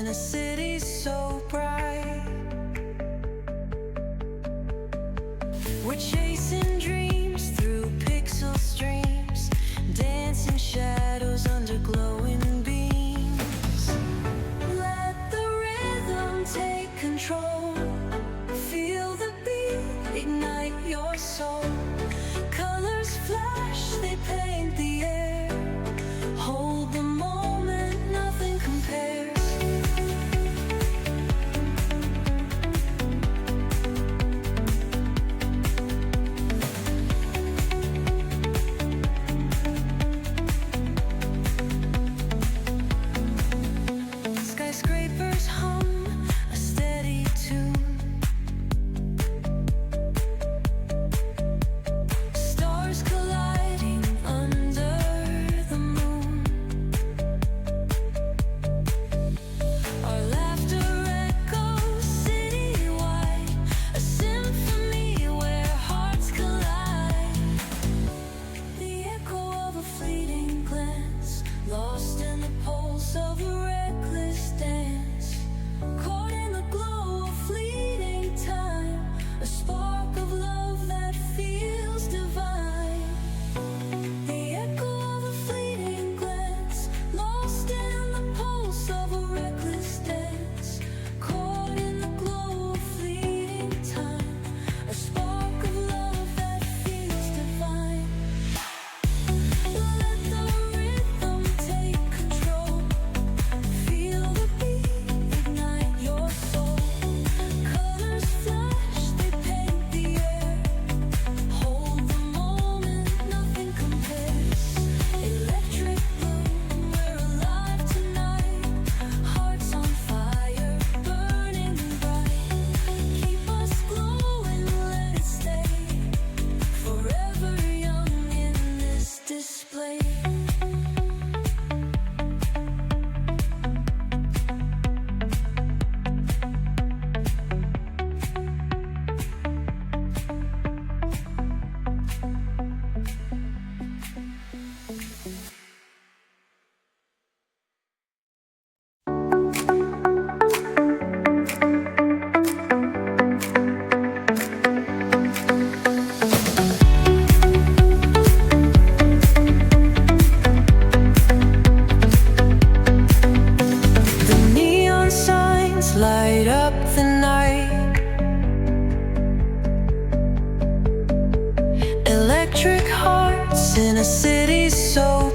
in a city so bright. We're chasing dreams through pixel streams, dancing shadows under glowing beams. Let the rhythm take control. Feel the beat, ignite your soul. Colors flash, they paint the air. Hold the moment, nothing compares. Skyscrapers hum a steady tune. Stars colliding under the moon. Our laughter echoes citywide, a symphony where hearts collide. The echo of a fleeting glance, lost in the pulse of a reckless dance. Caught in the glow of fleeting time, a spark of love that feels divine. The echo of a fleeting glance, lost in the pulse of a reckless dance. Caught in the glow of fleeting time, a spark of love that feels divine. Let the rhythm take control. Feel the beat, ignite your soul. Colors flash, they paint the air. Hold the moment, nothing compares. Electric blue, we're alive tonight. Hearts on fire, burning bright. Keep us glowing, let it stay. Forever young in this display. The neon signs light up the night. Electric hearts in a city so